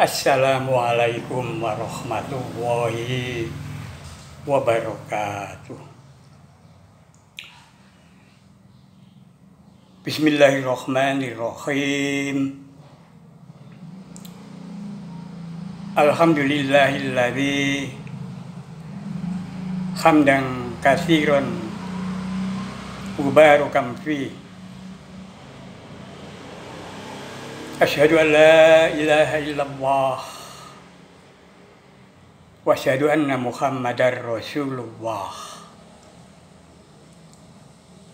Assalamualaikum warahmatullahi wabarakatuh. Bismillahirrahmanirrahim. Alhamdulillahilladzi hamdan katsiran mubarakan fi. Asyhadu an la ilaha illallah wa asyhadu anna Muhammadar Rasulullah.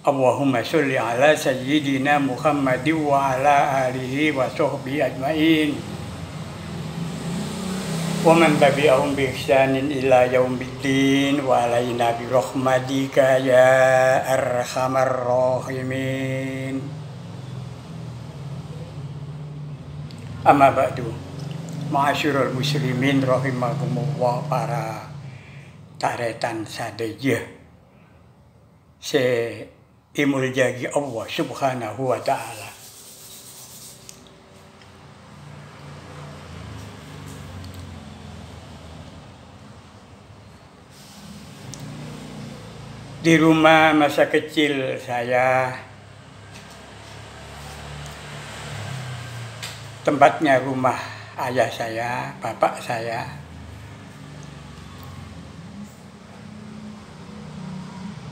Allahumma sholli ala sayyidina Muhammadin wa ala alihi wa sahbihi ajmain. Wa man tabi'ahum bi ihsanin ila yaumiddin wa alaina bi rahmatika ya arhamar rahimin. Amma ba'du, ma'asyiral muslimin rahimakumullah, para taretan sadaya se imul jagi Allah subhanahu wa ta'ala. Di rumah masa kecil saya, tempatnya rumah ayah saya, bapak saya,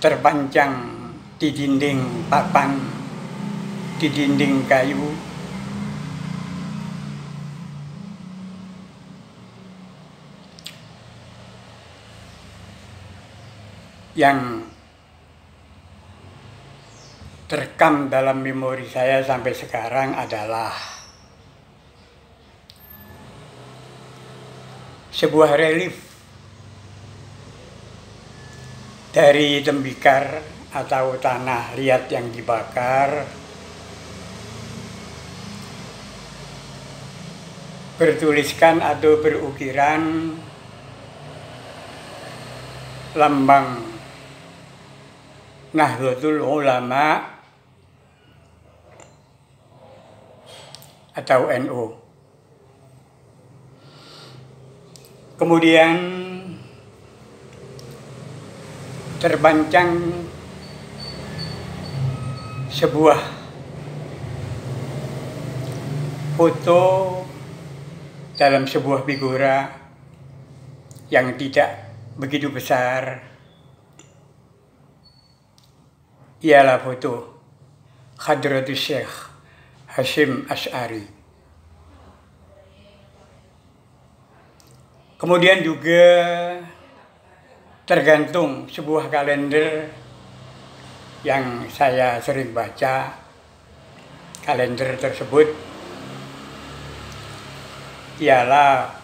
terpancang di dinding papan, di dinding kayu, yang terekam dalam memori saya sampai sekarang adalah sebuah relief dari tembikar atau tanah liat yang dibakar, bertuliskan atau berukiran lambang Nahdlatul Ulama atau NU. Kemudian terpancang sebuah foto dalam sebuah figura yang tidak begitu besar. Ialah foto Hadratus Syekh Hasyim Asy'ari. Kemudian juga tergantung sebuah kalender yang saya sering baca. Kalender tersebut ialah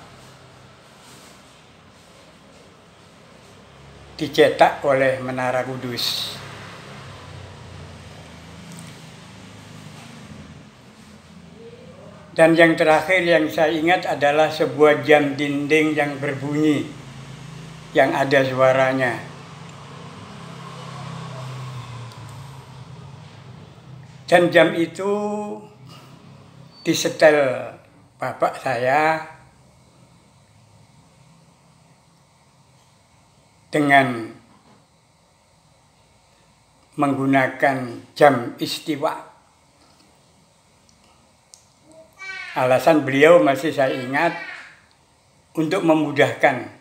dicetak oleh Menara Kudus. Dan yang terakhir yang saya ingat adalah sebuah jam dinding yang berbunyi, yang ada suaranya. Dan jam itu disetel bapak saya dengan menggunakan jam istiwa. Alasan beliau masih saya ingat untuk memudahkan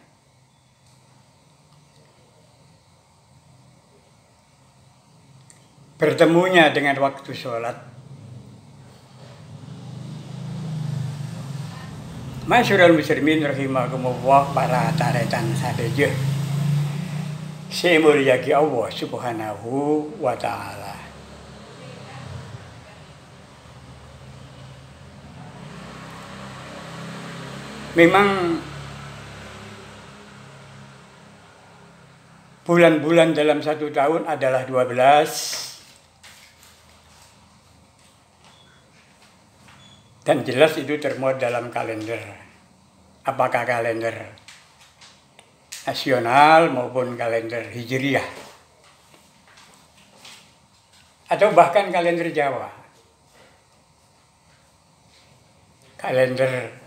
bertemunya dengan waktu sholat. Masyurul muslimin rahimakumullah, para taretan sadaya semulyagi Allah subhanahu wa ta'ala. Memang bulan-bulan dalam satu tahun adalah 12, dan jelas itu termuat dalam kalender. Apakah kalender nasional maupun kalender Hijriyah, atau bahkan kalender Jawa. Kalender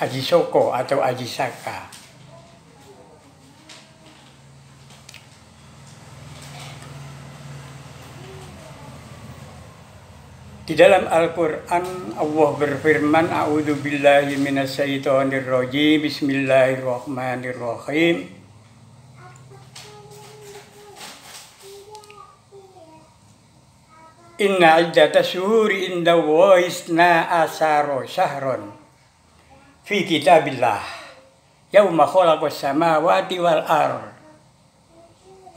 Aji Soko atau Aji Saka. Di dalam Al-Quran Allah berfirman, A'udzubillahi minasyaitonirrajim, Bismillahirrahmanirrahim. Inna iddata syuhuri inda Allahi isna asara syahron fi kitabillah yauma khalaqas samawati wal ard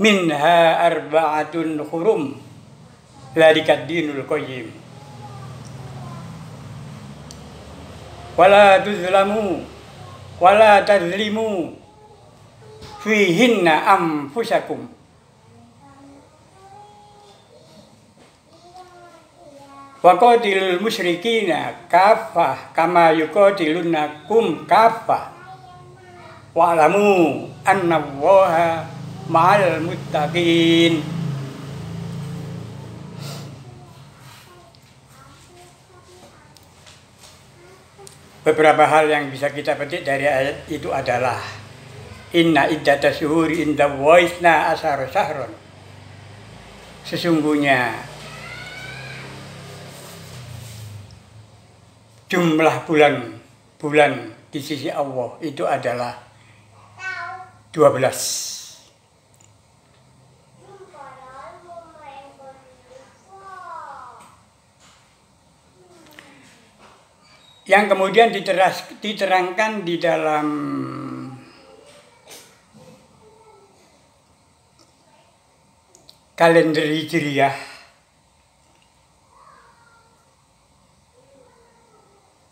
minha arba'atun hurum dzalikat dinul qayyim wala tuzlamu wala tazlimu fihinna anfusakum wa qatilul musyrikina kafah kama yuqatilunakum kafah wa'lamu annallaha ma'al muttaqin. Beberapa hal yang bisa kita petik dari ayat itu adalah inna iddata syuhuri inda waisna asara syahron. Sesungguhnya jumlah bulan di sisi Allah itu adalah 12. Yang kemudian diterangkan di dalam kalender Hijriyah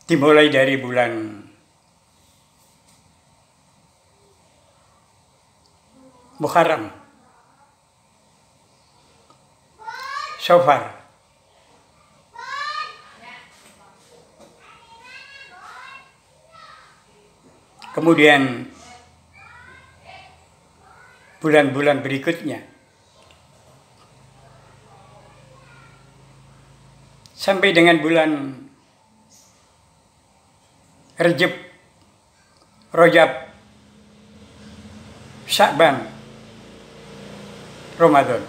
dimulai dari bulan Muharram, Safar, kemudian bulan-bulan berikutnya sampai dengan bulan Rejab, Rajab, Sya'ban, Ramadan,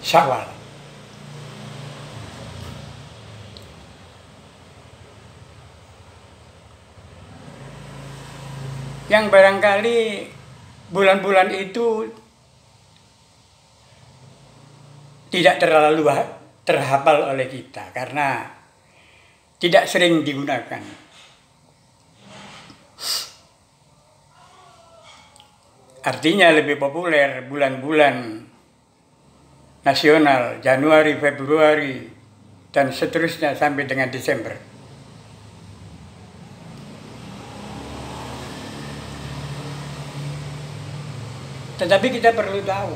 Syawal. Yang barangkali bulan-bulan itu tidak terlalu terhafal oleh kita karena tidak sering digunakan. Artinya lebih populer bulan-bulan nasional, Januari, Februari, dan seterusnya sampai dengan Desember. Tetapi kita perlu tahu,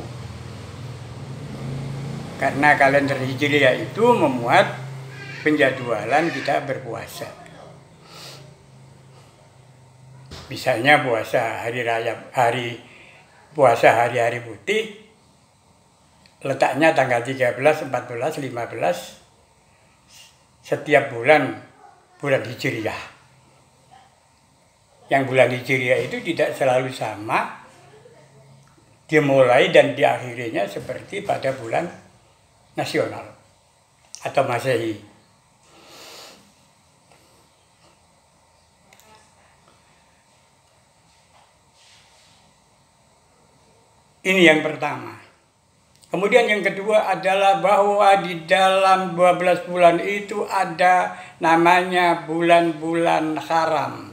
karena kalender Hijriyah itu memuat penjadwalan kita berpuasa. Misalnya puasa hari raya, puasa hari-hari putih, letaknya tanggal 13, 14, 15 setiap bulan Hijriyah. Yang bulan Hijriyah itu tidak selalu sama dimulai dan diakhirinya seperti pada bulan nasional atau Masehi. Ini yang pertama. Kemudian yang kedua adalah bahwa di dalam 12 bulan itu ada namanya bulan-bulan haram.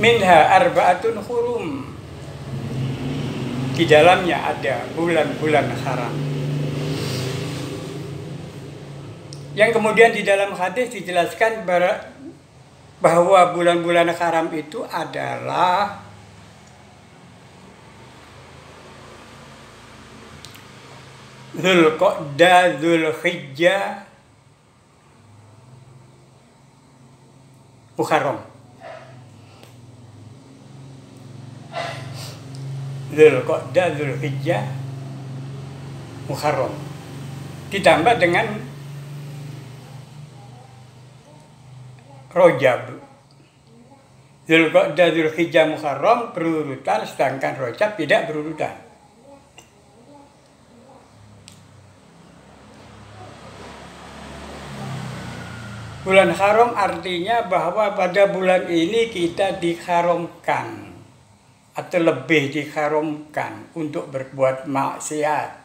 Minha arba'atun hurum. Di dalamnya ada bulan-bulan haram. Yang kemudian di dalam hadis dijelaskan bahwa bulan-bulan haram itu adalah Dzulqa'dah, Dzulhijjah, Muharram. Dzulqa'dah, Dzulhijjah, Muharram. ditambah dengan Rajab. Dzulqa'dah, Dzulhijjah, Muharram berurutan, sedangkan Rajab tidak berurutan. Bulan haram artinya bahwa pada bulan ini kita diharamkan atau lebih diharamkan untuk berbuat maksiat.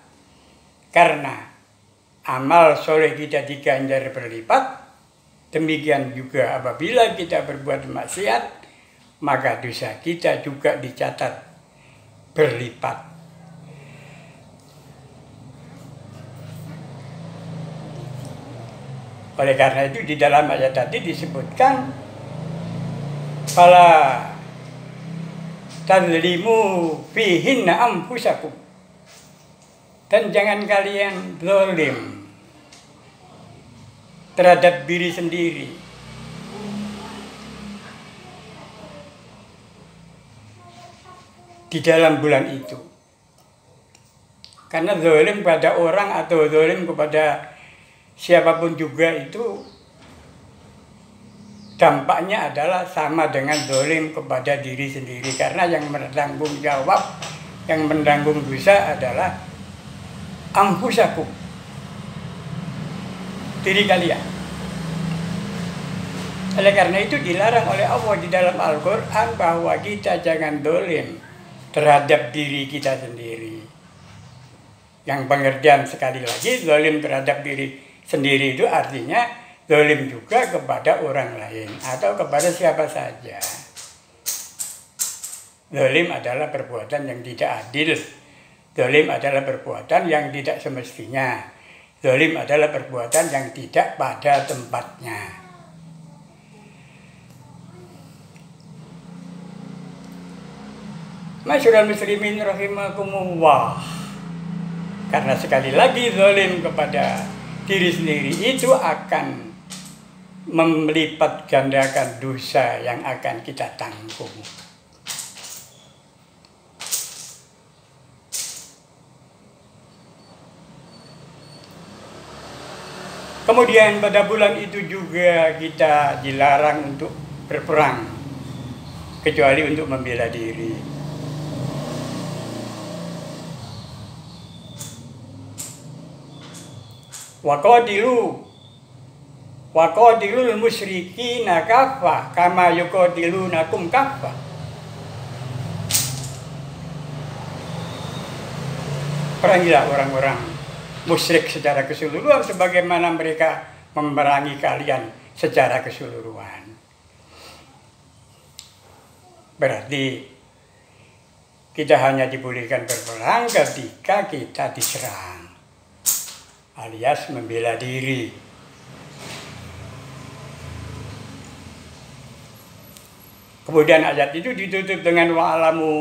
Karena amal soleh kita diganjar berlipat, demikian juga apabila kita berbuat maksiat, maka dosa kita juga dicatat berlipat. Oleh karena itu di dalam ayat tadi disebutkan fala tadzlimu fihinna anfusakum, dan jangan kalian zalim terhadap diri sendiri. Di dalam bulan itu. Karena zalim pada orang atau zalim kepada siapapun juga itu dampaknya adalah sama dengan zalim kepada diri sendiri. Karena yang menanggung jawab, yang menanggung dosa adalah anfusakum, diri kalian. Oleh karena itu dilarang oleh Allah di dalam Al-Quran bahwa kita jangan zalim terhadap diri kita sendiri. Yang pengertian sekali lagi, zalim terhadap diri sendiri itu artinya zalim juga kepada orang lain atau kepada siapa saja. Zalim adalah perbuatan yang tidak adil. Zalim adalah perbuatan yang tidak semestinya. Zalim adalah perbuatan yang tidak pada tempatnya. Masyurul muslimin rahimakumullah. Karena sekali lagi zalim kepada diri sendiri itu akan melipat gandakan dosa yang akan kita tanggung. Kemudian pada bulan itu juga kita dilarang untuk berperang, kecuali untuk membela diri. Waqatilul musyrikina kaffah kama yuqatilunakum kaffah. Perangilah orang-orang musyrik secara keseluruhan sebagaimana mereka memerangi kalian secara keseluruhan. Berarti kita hanya dibolehkan berperang ketika kita diserang, alias membela diri. Kemudian ayat itu ditutup dengan wa'alamu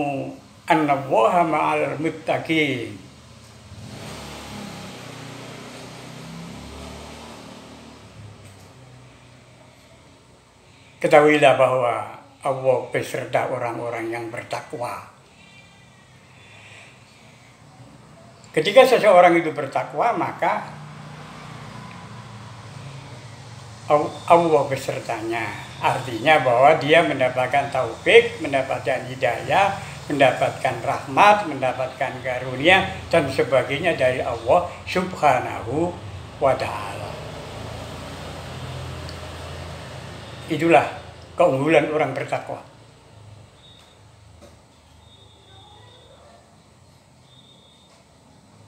annallaha ma'al muttaqin. Ketahuilah bahwa Allah beserta orang-orang yang bertakwa. Ketika seseorang itu bertakwa, maka Allah besertanya. Artinya bahwa dia mendapatkan taufik, mendapatkan hidayah, mendapatkan rahmat, mendapatkan karunia, dan sebagainya dari Allah subhanahu wa ta'ala. Itulah keunggulan orang bertakwa.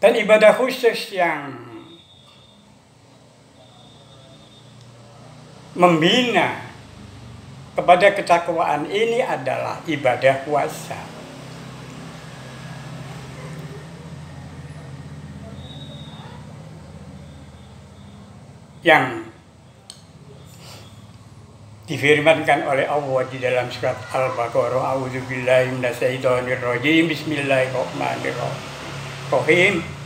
Dan ibadah khusus yang membina kepada ketakwaan ini adalah ibadah puasa. Yang difirmankan oleh Allah di dalam surat Al-Baqarah, a'udzubillahi minasyaitonirrajim, bismillahirrahmanirrahim.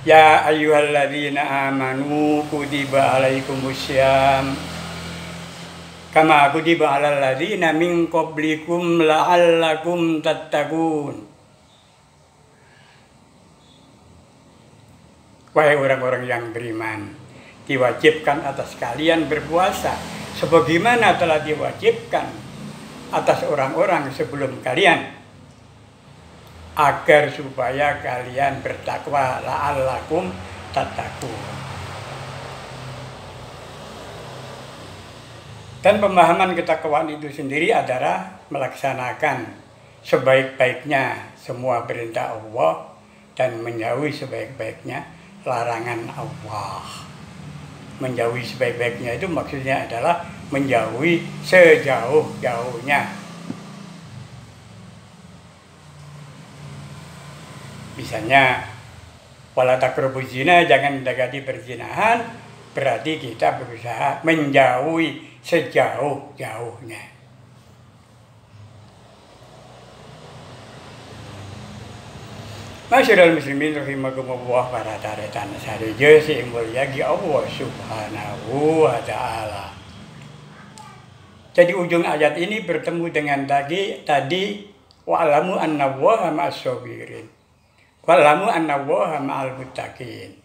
Ya ayyuhalladzina amanu kutiba alaikumussyam kama kutiba alal ladzina min qablikum la'allakum tattaqun. Wahai orang-orang yang beriman, diwajibkan atas kalian berpuasa sebagaimana telah diwajibkan atas orang-orang sebelum kalian, agar supaya kalian bertakwa, la'allakum tattaqun. Dan pemahaman ketakwaan itu sendiri adalah melaksanakan sebaik-baiknya semua perintah Allah dan menjauhi sebaik-baiknya larangan Allah. Menjauhi sebaik-baiknya itu maksudnya adalah menjauhi sejauh-jauhnya. Misalnya, wala taqrabuz zina, jangan mendekati perzinahan, berarti kita berusaha menjauhi sejauh-jauhnya. Masyarul muslimin rahimakumullah, para taretan sareja sing mulia Allah Subhanahu wa taala. Jadi ujung ayat ini bertemu dengan tadi wa'lamu annallaha ma'as sabirin. Wa'lamu annallaha ma'al muttaqin.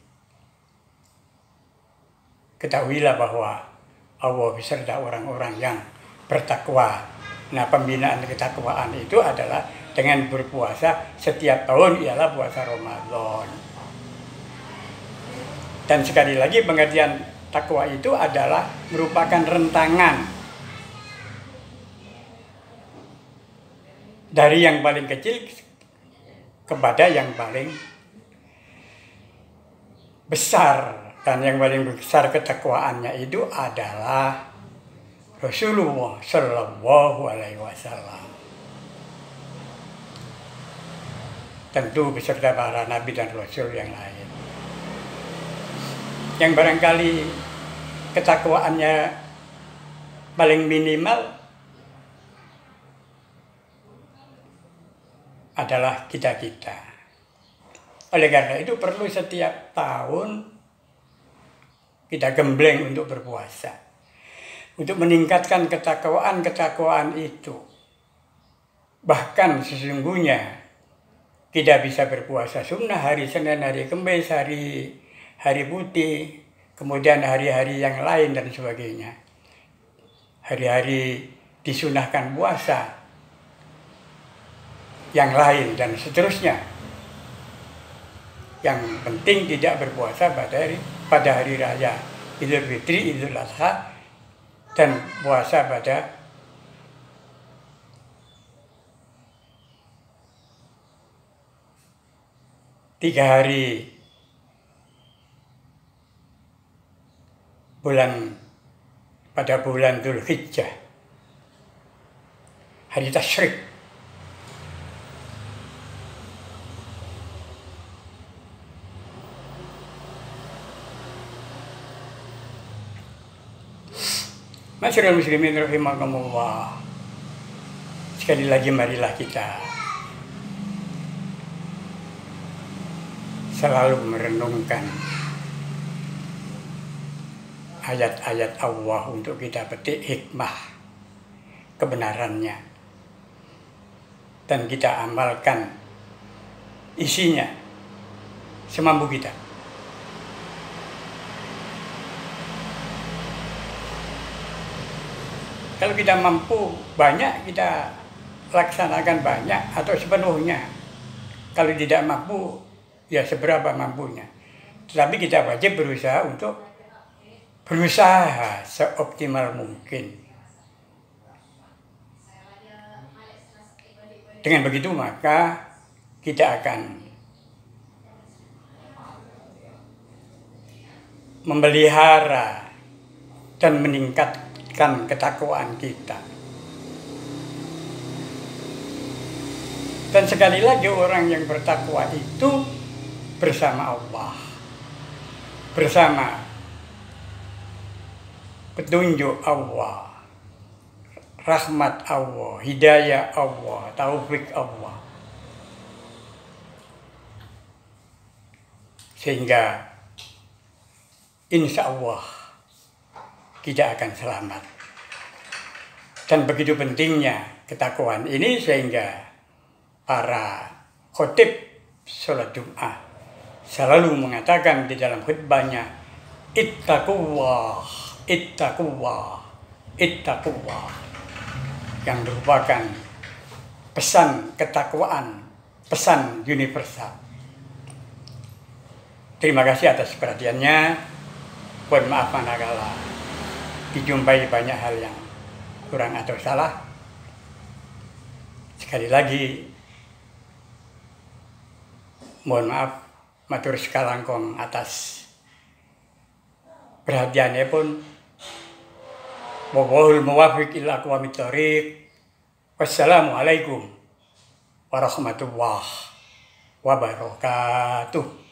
Ketahuilah bahwa Allah beserta orang-orang yang bertakwa. Nah, pembinaan ketakwaan itu adalah dengan berpuasa setiap tahun, ialah puasa Ramadan. Dan sekali lagi pengertian takwa itu adalah merupakan rentangan dari yang paling kecil kepada yang paling besar. Dan yang paling besar ketakwaannya itu adalah Rasulullah Shallallahu Alaihi Wasallam. Tentu beserta para nabi dan rasul yang lain. Yang barangkali ketakwaannya paling minimal adalah kita-kita. Oleh karena itu perlu setiap tahun kita gembleng untuk berpuasa, untuk meningkatkan ketakwaan itu. Bahkan sesungguhnya kita bisa berpuasa sunnah hari Senin, hari Kamis, hari putih, kemudian hari-hari yang lain dan sebagainya. Hari-hari disunahkan puasa yang lain dan seterusnya. Yang penting tidak berpuasa pada hari raya Idul Fitri, Idul Adha, dan puasa pada tiga hari pada bulan Dzulhijjah, hari tasyrik. Masyarul muslimin rahimakumullah. Sekali lagi marilah kita selalu merenungkan ayat-ayat Allah untuk kita petik hikmah kebenarannya dan kita amalkan isinya semampu kita. Kalau kita mampu banyak, kita laksanakan banyak atau sepenuhnya. Kalau tidak mampu, ya seberapa mampunya. Tetapi kita wajib berusaha seoptimal mungkin. Dengan begitu maka kita akan memelihara dan meningkatkan ketakwaan kita. Dan sekali lagi orang yang bertakwa itu bersama Allah, bersama petunjuk Allah, rahmat Allah, hidayah Allah, taufik Allah. Sehingga insya Allah kita akan selamat. Dan begitu pentingnya ketakwaan ini sehingga para khotib sholat Jum'ah selalu mengatakan di dalam khutbahnya, ittaqullah, ittaqullah, ittaqullah, yang merupakan pesan ketakwaan, pesan universal. Terima kasih atas perhatiannya. Mohon maaf manakala dijumpai banyak hal yang kurang atau salah. Sekali lagi, mohon maaf, matur sekalangkong atas perhatiannya pun. Wallahul muwaffiq ila aqwamit thoriq. Wassalamualaikum warahmatullahi wabarakatuh.